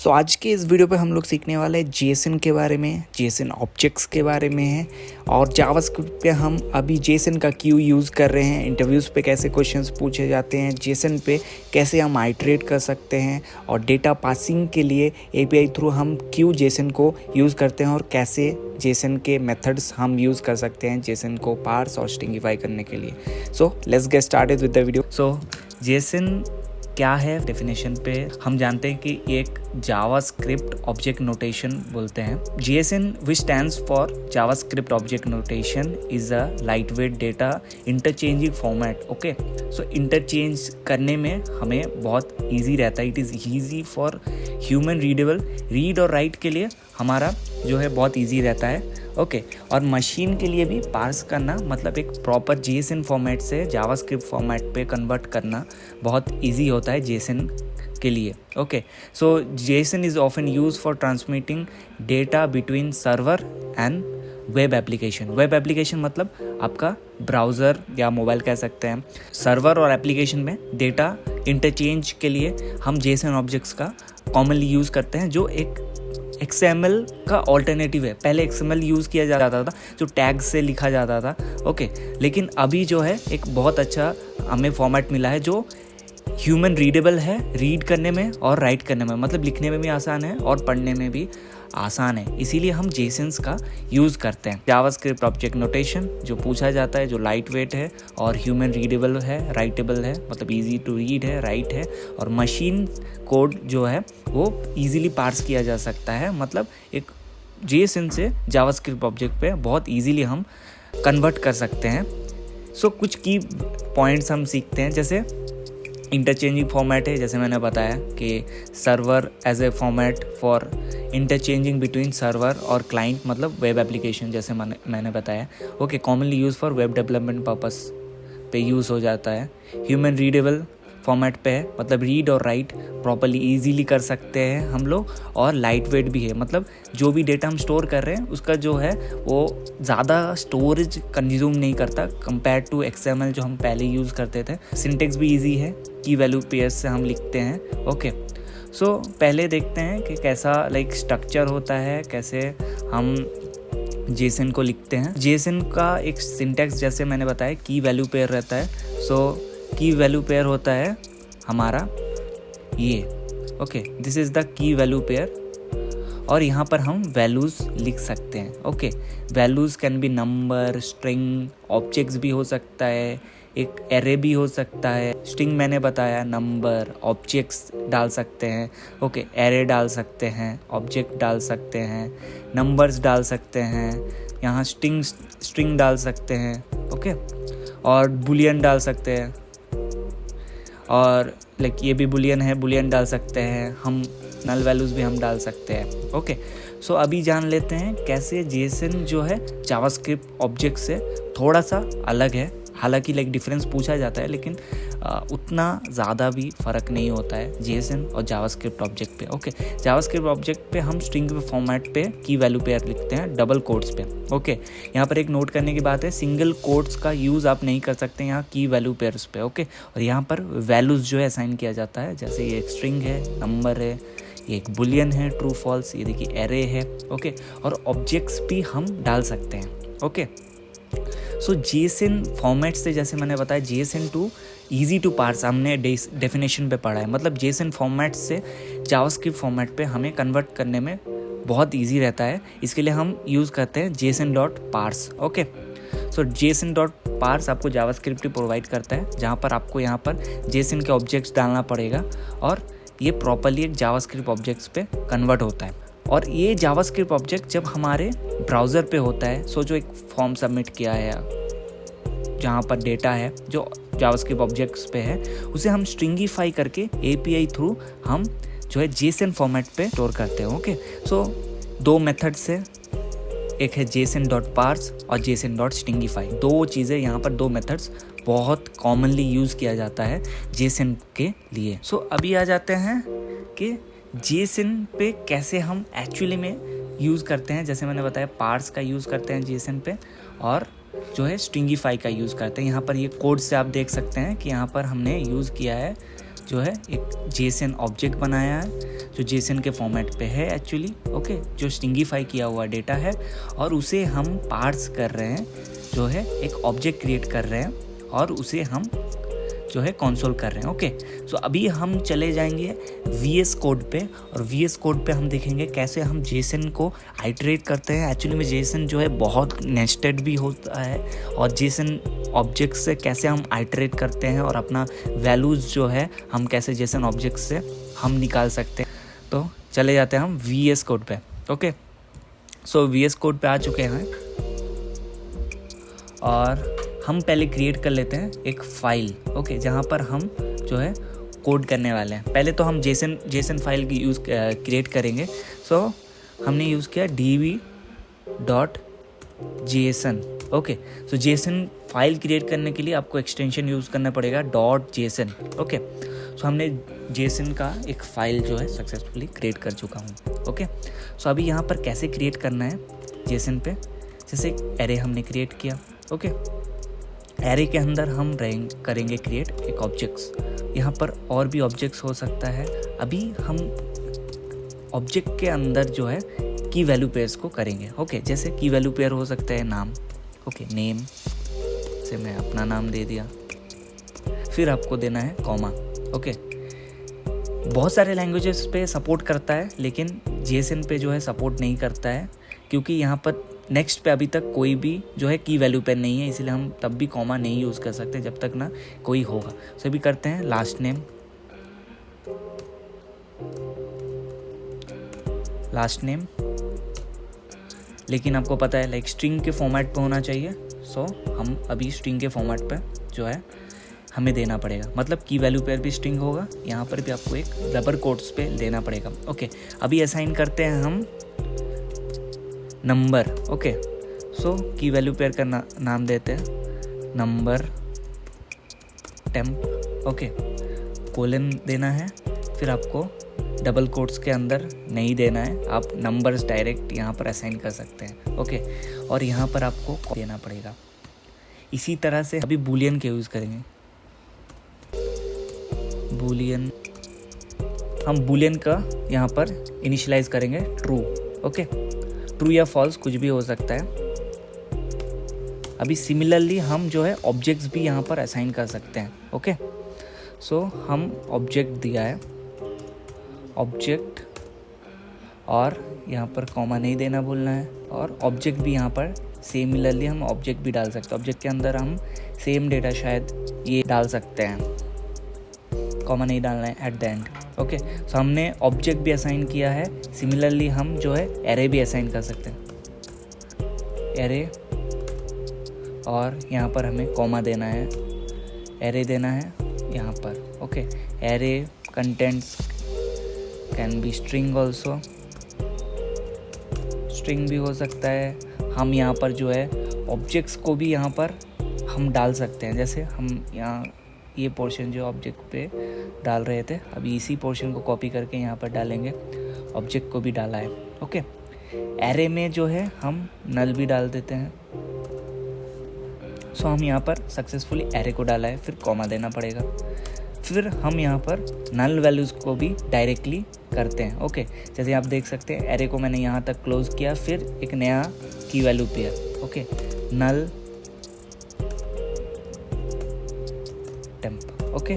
सो आज के इस वीडियो पे हम लोग सीखने वाले हैं जेसन के बारे में, जेसन ऑब्जेक्ट्स के बारे में है और जावास्क्रिप्ट पे हम अभी जेसन का क्यों यूज़ कर रहे हैं, इंटरव्यूज़ पे कैसे क्वेश्चंस पूछे जाते हैं, जेसन पे कैसे हम आइटरेट कर सकते हैं और डेटा पासिंग के लिए एपीआई थ्रू हम क्यों जेसन को यूज़ करते हैं और कैसे जेसन के मेथड्स हम यूज़ कर सकते हैं जेसन को पार्स और स्ट्रिंगिफाई करने के लिए। So let's get started with the video. So Jason क्या है, डेफिनेशन पे हम जानते हैं कि एक जावास्क्रिप्ट ऑब्जेक्ट नोटेशन बोलते हैं। JSON which stands for JavaScript object notation is a light weight data interchanging format. Okay, so interchange करने में हमें बहुत ईजी रहता है। It is easy for human readable, read और राइट के लिए हमारा जो है बहुत ईजी रहता है। ओके, और मशीन के लिए भी पार्स करना मतलब एक प्रॉपर जेएसएन फॉर्मेट से जावास्क्रिप्ट फॉर्मेट पे कन्वर्ट करना बहुत इजी होता है जेएसएन के लिए। Okay, so JSON is often use for transmitting data between server and web application. Web application मतलब आपका ब्राउज़र या मोबाइल कह सकते हैं। सर्वर और एप्लीकेशन में डेटा इंटरचेंज के लिए हम जेएसएन ऑब्जेक्ट्स का कॉमनली यूज़ करते हैं, जो एक XML का ऑल्टरनेटिव है। पहले XML यूज़ किया जाता था जो टैग से लिखा जाता था। ओके, लेकिन अभी जो है एक बहुत अच्छा हमें फॉर्मेट मिला है जो ह्यूमन रीडेबल है, रीड करने में और राइट करने में, मतलब लिखने में भी आसान है और पढ़ने में भी आसान है। इसीलिए हम जेसन्स का यूज़ करते हैं। जावास्क्रिप्ट ऑब्जेक्ट नोटेशन जो पूछा जाता है, जो लाइट वेट है और ह्यूमन रीडेबल है, राइटेबल है, मतलब इजी टू रीड है, राइट है, और मशीन कोड जो है वो इजीली पार्स किया जा सकता है। मतलब एक जेसन से जावास्क्रिप्ट ऑब्जेक्ट पे बहुत इजीली हम कन्वर्ट कर सकते हैं। सो कुछ की पॉइंट्स हम सीखते हैं, जैसे इंटरचेंजिंग फॉर्मेट है, जैसे मैंने बताया कि server as a format for interchanging between server और क्लाइंट, मतलब वेब एप्लीकेशन, जैसे मैंने बताया। Okay, commonly use for web development purpose पे यूज़ हो जाता है। ह्यूमन रीडेबल फॉर्मेट पे है, मतलब रीड और राइट प्रॉपर्ली इजीली कर सकते हैं हम लोग, और लाइट वेट भी है, मतलब जो भी डेटा हम स्टोर कर रहे हैं उसका जो है वो ज़्यादा स्टोरेज कंज्यूम नहीं करता कंपेयर टू XML जो हम पहले यूज़ करते थे। सिंटेक्स भी इजी है, की वैल्यू पेयर्स से हम लिखते हैं। ओके, सो पहले देखते हैं कि कैसा स्ट्रक्चर होता है, कैसे हम जेसन को लिखते हैं। जेसन का एक सिंटेक्स जैसे मैंने बताया की वैल्यू पेयर रहता है। सो की वैल्यू पेयर होता है हमारा ये। Okay, this is the key value pair, और यहाँ पर हम वैल्यूज़ लिख सकते हैं। Okay, values can be number, string, objects भी हो सकता है, एक एरे भी हो सकता है। स्ट्रिंग मैंने बताया, नंबर, ऑब्जेक्ट्स डाल सकते हैं। ओके, एरे डाल सकते हैं, ऑब्जेक्ट डाल सकते हैं, नंबर्स डाल सकते हैं, यहाँ स्ट्रिंग डाल सकते हैं। ओके, और बुलियन डाल सकते हैं, और ये भी बुलियन है, बुलियन डाल सकते हैं हम, नल वैल्यूज़ भी हम डाल सकते हैं। ओके, सो अभी जान लेते हैं कैसे जेसन जो है जावास्क्रिप्ट ऑब्जेक्ट से थोड़ा सा अलग है। हालांकि डिफरेंस पूछा जाता है, लेकिन उतना ज़्यादा भी फ़र्क नहीं होता है जेसन और जावास्क्रिप्ट ऑब्जेक्ट पे। ओके, जावास्क्रिप्ट ऑब्जेक्ट पे हम स्ट्रिंग के फॉर्मेट पे की वैल्यू पेयर लिखते हैं, डबल कोट्स पे। ओके, यहाँ पर एक नोट करने की बात है, सिंगल कोट्स का यूज़ आप नहीं कर सकते यहाँ की वैल्यू पेयर्स पे। ओके, और यहाँ पर वैल्यूज़ जो है असाइन किया जाता है, जैसे ये एक स्ट्रिंग है, नंबर है, ये एक बुलियन है, ट्रू फॉल्स, ये देखिए एरे है। ओके, और ऑब्जेक्ट्स भी हम डाल सकते हैं। ओके, सो जेसन फॉर्मेट से, जैसे मैंने बताया, JSON too easy to parse हमने डेफिनेशन पे पढ़ा है, मतलब जेसन फॉर्मेट से जावास्क्रिप्ट फॉर्मेट पे हमें कन्वर्ट करने में बहुत इजी रहता है। इसके लिए हम यूज़ करते हैं json.parse। ओके, सो json.parse आपको जावास्क्रिप्ट प्रोवाइड करता है, जहाँ पर आपको यहाँ पर जेसन के ऑब्जेक्ट्स डालना पड़ेगा और ये प्रॉपरली एक जावास्क्रिप्ट ऑब्जेक्ट्स पे कन्वर्ट होता है। और ये जावास्क्रिप्ट ऑब्जेक्ट जब हमारे ब्राउज़र पे होता है, सो जो एक फॉर्म सबमिट किया है जहाँ पर डेटा है जो जावास्क्रिप्ट ऑब्जेक्ट्स पे है, उसे हम स्ट्रिंगिफाई करके एपीआई थ्रू हम जो है जेसन फॉर्मेट पे स्टोर करते हैं। ओके, सो दो मेथड से, एक है json.parse और json.stringify। दो चीज़ें यहाँ पर, दो मेथड्स बहुत कॉमनली यूज़ किया जाता है जेसन के लिए। सो अभी आ जाते हैं कि जेसन पे कैसे हम एक्चुअली में यूज़ करते हैं। जैसे मैंने बताया, पार्स का यूज़ करते हैं जेसन पे, और जो है स्ट्रिंगिफाई का यूज़ करते हैं। यहाँ पर ये कोड से आप देख सकते हैं कि यहाँ पर हमने यूज़ किया है जो है एक जेसन ऑब्जेक्ट बनाया है जो जेसन के फॉर्मेट पे है एक्चुअली, ओके, जो स्ट्रिंगीफाई किया हुआ डेटा है और उसे हम पार्स कर रहे हैं, जो है एक ऑब्जेक्ट क्रिएट कर रहे हैं और उसे हम जो है कंसोल कर रहे हैं, ओके। सो अभी हम चले जाएंगे VS कोड पे और VS कोड पे हम देखेंगे कैसे हम जेसन को आइटरेट करते हैं। एक्चुअली में जेसन जो है बहुत नेस्टेड भी होता है और जेसन ऑब्जेक्ट से कैसे हम आइटरेट करते हैं और अपना वैल्यूज़ जो है हम कैसे जेसन ऑब्जेक्ट से हम निकाल सकते हैं। तो चले जाते हैं हम VS कोड पे, ओके। सो VS कोड पे आ चुके हैं और हम पहले क्रिएट कर लेते हैं एक फाइल, ओके, जहाँ पर हम जो है कोड करने वाले हैं। पहले तो हम जेसन फाइल की यूज़ क्रिएट करेंगे। सो हमने यूज़ किया db.json, ओके। सो जेसन फाइल क्रिएट करने के लिए आपको एक्सटेंशन यूज़ करना पड़ेगा .json, ओके। सो हमने जेसन का एक फाइल जो है सक्सेसफुली क्रिएट कर चुका हूँ, ओके। सो अभी यहाँ पर कैसे क्रिएट करना है जेसन पे, जैसे एरे हमने क्रिएट किया, ओके। एरे के अंदर हम करेंगे क्रिएट एक ऑब्जेक्ट्स। यहाँ पर और भी ऑब्जेक्ट्स हो सकता है। अभी हम ऑब्जेक्ट के अंदर जो है की वैल्यू पेयर्स को करेंगे, ओके। जैसे की वैल्यू पेयर हो सकता है नाम, ओके, नेम से मैं अपना नाम दे दिया, फिर आपको देना है कॉमा, ओके। बहुत सारे लैंग्वेजेस पे सपोर्ट करता है लेकिन जेसन पे जो है सपोर्ट नहीं करता है, क्योंकि यहाँ पर नेक्स्ट पे अभी तक कोई भी जो है की वैल्यू पेयर नहीं है, इसलिए हम तब भी कॉमा नहीं यूज़ कर सकते जब तक ना कोई होगा। सो अभी करते हैं लास्ट नेम, लेकिन आपको पता है लाइक स्ट्रिंग के फॉर्मेट पे होना चाहिए। सो हम अभी स्ट्रिंग के फॉर्मेट पे जो है हमें देना पड़ेगा, मतलब की वैल्यू पेयर भी स्ट्रिंग होगा, यहाँ पर भी आपको एक रबर कोट्स पे देना पड़ेगा, ओके। अभी असाइन करते हैं हम नंबर, ओके। सो की वैल्यू पेयर का नाम देते हैं नंबर टेम्प, ओके। कोलन देना है, फिर आपको डबल कोट्स के अंदर नहीं देना है, आप नंबर्स डायरेक्ट यहाँ पर असाइन कर सकते हैं, ओके। और यहाँ पर आपको देना पड़ेगा। इसी तरह से अभी बूलियन के यूज़ करेंगे। बूलियन, हम बूलियन का यहाँ पर इनिशियलाइज करेंगे ट्रू, ओके। ट्रू या फॉल्स कुछ भी हो सकता है। अभी सिमिलरली हम जो है ऑब्जेक्ट्स भी यहाँ पर असाइन कर सकते हैं, ओके। सो हम ऑब्जेक्ट दिया है, ऑब्जेक्ट, और यहाँ पर कॉमा नहीं देना भूलना है, और ऑब्जेक्ट भी यहाँ पर सिमिलरली हम ऑब्जेक्ट भी डाल सकते हैं। ऑब्जेक्ट के अंदर हम सेम डेटा शायद ये डाल सकते हैं, कॉमा नहीं डालना है एट द एंड, ओके। सो हमने ऑब्जेक्ट भी असाइन किया है, सिमिलरली हम जो है एरे भी असाइन कर सकते हैं, एरे, और यहाँ पर हमें कॉमा देना है, एरे देना है यहाँ पर, okay. Array contents can be string also, string भी हो सकता है। हम यहाँ पर जो है ऑब्जेक्ट्स को भी यहाँ पर हम डाल सकते हैं, जैसे हम यहाँ ये पोर्शन जो ऑब्जेक्ट पे डाल रहे थे, अभी इसी पोर्शन को कॉपी करके यहाँ पर डालेंगे, ऑब्जेक्ट को भी डाला है, ओके। एरे में जो है हम नल भी डाल देते हैं। सो हम यहाँ पर सक्सेसफुली एरे को डाला है, फिर कॉमा देना पड़ेगा, फिर हम यहाँ पर नल वैल्यूज़ को भी डायरेक्टली करते हैं, ओके। जैसे आप देख सकते हैं एरे को मैंने यहाँ तक क्लोज किया, फिर एक नया की वैल्यू पेयर, ओके, नल टेम्प, ओके।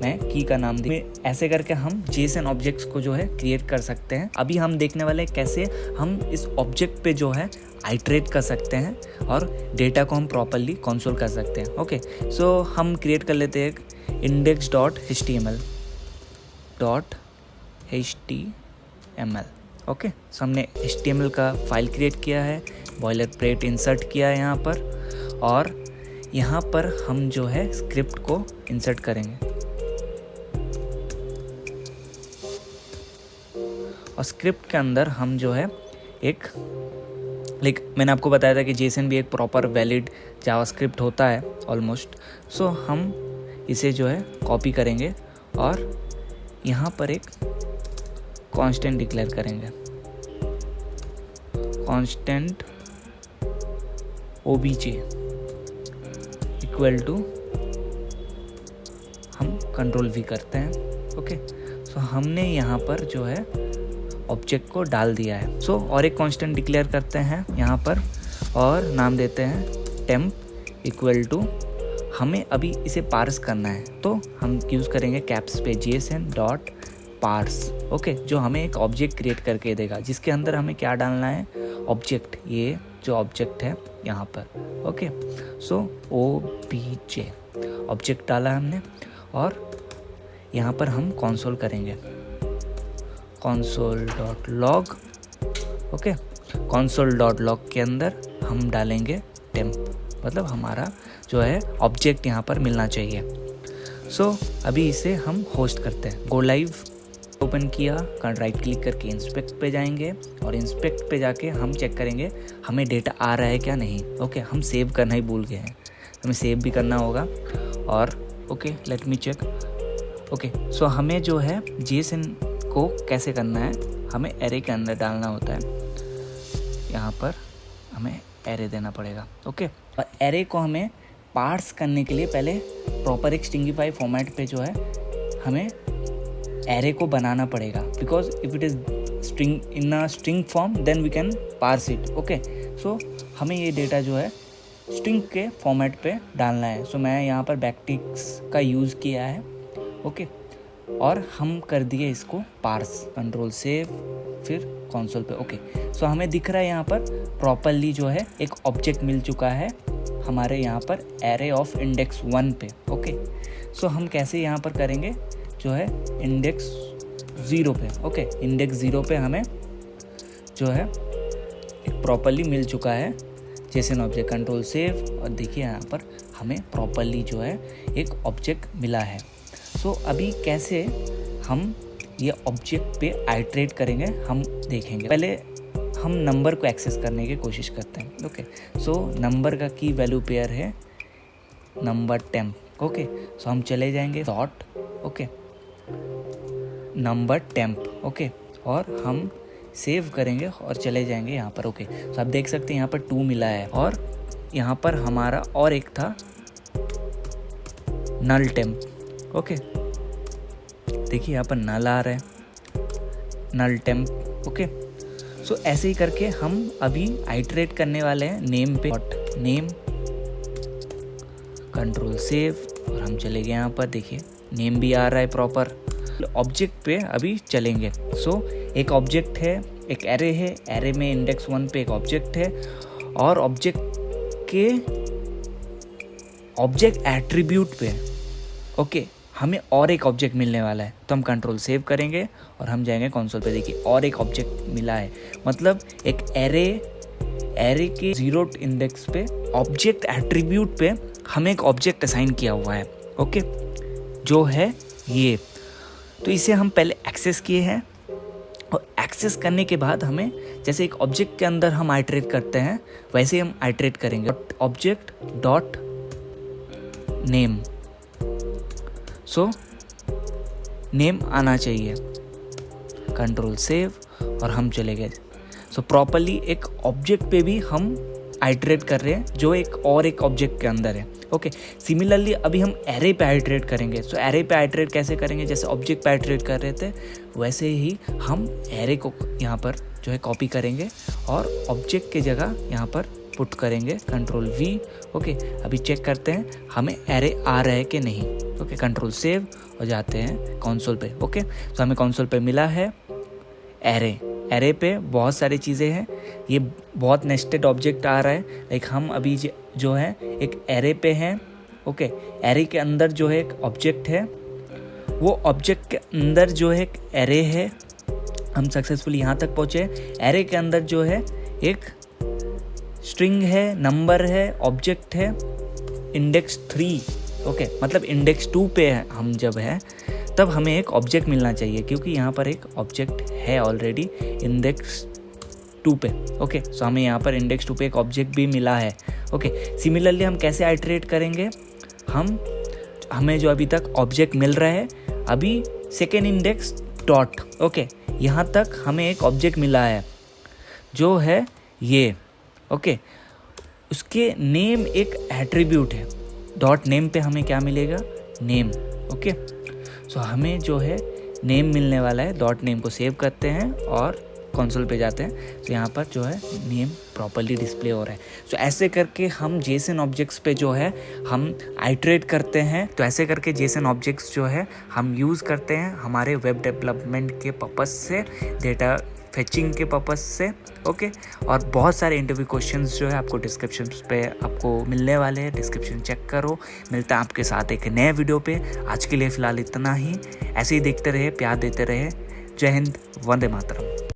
मैं की का नाम दी। ऐसे करके हम जेसन ऑब्जेक्ट्स को जो है क्रिएट कर सकते हैं। अभी हम देखने वाले हैं कैसे हम इस ऑब्जेक्ट पे जो है आइटरेट कर सकते हैं और डेटा को हम प्रॉपरली कंसोल कर सकते हैं, ओके। सो हम क्रिएट कर लेते हैं index.html, ओके। सो हमने HTML का फाइल क्रिएट किया है, बॉयलर प्लेट इंसर्ट किया है यहाँ पर, और यहाँ पर हम जो है स्क्रिप्ट को इंसर्ट करेंगे, और स्क्रिप्ट के अंदर हम जो है एक मैंने आपको बताया था कि जेसन भी एक प्रॉपर वैलिड जावास्क्रिप्ट होता है ऑलमोस्ट। सो हम इसे जो है कॉपी करेंगे और यहाँ पर एक कांस्टेंट डिक्लेयर करेंगे, कांस्टेंट obj इक्वल टू हम कंट्रोल वी करते हैं। ओके, सो हमने यहाँ पर जो है ऑब्जेक्ट को डाल दिया है। सो और एक कांस्टेंट डिक्लेयर करते हैं यहाँ पर और नाम देते हैं टेम्प इक्वल टू, हमें अभी इसे पार्स करना है तो हम यूज़ करेंगे कैप्स पे JSON डॉट पार्स। ओके, जो हमें एक ऑब्जेक्ट क्रिएट करके देगा जिसके अंदर हमें क्या डालना है, ऑब्जेक्ट, ये जो ऑब्जेक्ट है यहाँ पर। ओके, सो OBJ ऑब्जेक्ट डाला हमने और यहाँ पर हम कंसोल करेंगे console.log। ओके, console.log के अंदर हम डालेंगे टेम्प, मतलब हमारा जो है ऑब्जेक्ट यहाँ पर मिलना चाहिए। सो अभी इसे हम होस्ट करते हैं। गो लाइव ओपन किया, राइट क्लिक करके इंस्पेक्ट पे जाएंगे और इंस्पेक्ट पे जाके हम चेक करेंगे हमें डेटा आ रहा है क्या नहीं। ओके, हम सेव करना ही भूल गए हैं, हमें सेव भी करना होगा। और okay, let me check. Okay, so हमें जो है JSON को कैसे करना है, हमें एरे के अंदर डालना होता है। यहाँ पर हमें एरे देना पड़ेगा। ओके, और एरे को हमें पार्स करने के लिए पहले प्रॉपर एक स्ट्रिंगिफाई फॉर्मेट पे जो है हमें एरे को बनाना पड़ेगा, because if it is string in a string form then we can parse it. Okay, so हमें ये डेटा जो है स्ट्रिंग के फॉर्मेट पे डालना है। सो मैं यहाँ पर बैकटिक्स का यूज़ किया है। ओके, और हम कर दिए इसको पार्स, कंट्रोल सेव, फिर कंसोल पे। ओके, सो हमें दिख रहा है यहाँ पर प्रॉपरली जो है एक ऑब्जेक्ट मिल चुका है हमारे यहाँ पर एरे ऑफ इंडेक्स 1 पे। ओके, सो हम कैसे यहाँ पर करेंगे जो है इंडेक्स 0 पे। ओके, इंडेक्स 0 पे हमें जो है एक प्रॉपरली मिल चुका है JSON ऑब्जेक्ट। कंट्रोल सेव और देखिए यहाँ पर हमें प्रॉपरली जो है एक ऑब्जेक्ट मिला है। सो अभी कैसे हम ये ऑब्जेक्ट पे आइट्रेट करेंगे हम देखेंगे। पहले हम नंबर को एक्सेस करने की कोशिश करते हैं। ओके, सो नंबर का की वैल्यू पेयर है नंबर टेम्प। ओके, सो हम चले जाएंगे dot, okay, number temp. Okay, और हम सेव करेंगे और चले जाएंगे यहाँ पर। ओके, सो आप देख सकते हैं यहाँ पर 2 मिला है और यहाँ पर हमारा और एक था नल टेम्प। ओके, देखिए यहाँ पर नल आ रहा है, नल टेम्प। ओके, सो ऐसे ही करके हम अभी आइट्रेट करने वाले हैं नेम पे। नेम, कंट्रोल सेव और हम चले गए यहाँ पर, देखिए नेम भी आ रहा है प्रॉपर। ऑब्जेक्ट पे अभी चलेंगे। सो एक ऑब्जेक्ट है, एक एरे है, एरे में इंडेक्स 1 पे एक ऑब्जेक्ट है और ऑब्जेक्ट के ऑब्जेक्ट एट्रीब्यूट पे ओके हमें और एक ऑब्जेक्ट मिलने वाला है। तो हम कंट्रोल सेव करेंगे और हम जाएंगे कंसोल पे। देखिए और एक ऑब्जेक्ट मिला है, मतलब एक एरे के 0 इंडेक्स पे ऑब्जेक्ट एट्रीब्यूट पे हमें एक ऑब्जेक्ट असाइन किया हुआ है। ओके, जो है ये। तो इसे हम पहले एक्सेस किए हैं और एक्सेस करने के बाद हमें जैसे एक ऑब्जेक्ट के अंदर हम आइट्रेट करते हैं वैसे हम आइट्रेट करेंगे। Object dot name, so name आना चाहिए। कंट्रोल सेव और हम चले गए। सो प्रॉपरली एक ऑब्जेक्ट पे भी हम आइट्रेट कर रहे हैं जो एक और एक ऑब्जेक्ट के अंदर है। ओके, सिमिलरली अभी हम एरे पे आइट्रेट करेंगे। सो एरे पे आइट्रेट कैसे करेंगे, जैसे ऑब्जेक्ट पे आइट्रेट कर रहे थे वैसे ही हम एरे को यहाँ पर जो है कॉपी करेंगे और ऑब्जेक्ट की जगह यहाँ पर पुट करेंगे। Control we. ओके, अभी चेक करते हैं हमें एरे आ रहा है कि नहीं। ओके, कंट्रोल सेव और जाते हैं कंसोल पे। ओके, तो हमें कंसोल पे मिला है एरे। एरे पे बहुत सारी चीज़ें हैं, ये बहुत नेस्टेड ऑब्जेक्ट आ रहा है। लाइक हम अभी जो है एक एरे पे हैं। ओके, एरे के अंदर जो है एक ऑब्जेक्ट है, वो ऑब्जेक्ट के अंदर जो है एक एरे है। हम सक्सेसफुली यहाँ तक पहुँचे। एरे के अंदर जो है एक स्ट्रिंग है, नंबर है, ऑब्जेक्ट है, इंडेक्स 3। ओके, मतलब इंडेक्स 2 पे है हम जब है तब हमें एक ऑब्जेक्ट मिलना चाहिए क्योंकि यहाँ पर एक ऑब्जेक्ट है ऑलरेडी इंडेक्स 2 पे। ओके, सो हमें यहाँ पर इंडेक्स 2 पे एक ऑब्जेक्ट भी मिला है। ओके, सिमिलरली हम कैसे आइट्रेट करेंगे, हमें जो अभी तक ऑब्जेक्ट मिल रहा है अभी सेकेंड इंडेक्स डॉट। ओके, यहाँ तक हमें एक ऑब्जेक्ट मिला है जो है ये। ओके, उसके नेम एक एट्रीब्यूट है। डॉट नेम पे हमें क्या मिलेगा, नेम। ओके, सो हमें जो है नेम मिलने वाला है, डॉट नेम को सेव करते हैं और कंसोल पे जाते हैं। तो यहाँ पर जो है नेम प्रॉपर्ली डिस्प्ले हो रहा है। सो ऐसे करके हम जेसन ऑब्जेक्ट्स पे जो है हम आइटरेट करते हैं। तो ऐसे करके जेसन ऑब्जेक्ट्स जो है हम यूज़ करते हैं हमारे वेब डेवलपमेंट के पर्पस से, डेटा फेचिंग के पर्पस से। ओके, और बहुत सारे इंटरव्यू क्वेश्चंस जो है आपको डिस्क्रिप्शन पे आपको मिलने वाले हैं, डिस्क्रिप्शन चेक करो। मिलता है आपके साथ एक नए वीडियो पे। आज के लिए फ़िलहाल इतना ही। ऐसे ही देखते रहे, प्यार देते रहे। जय हिंद, वंदे मातरम।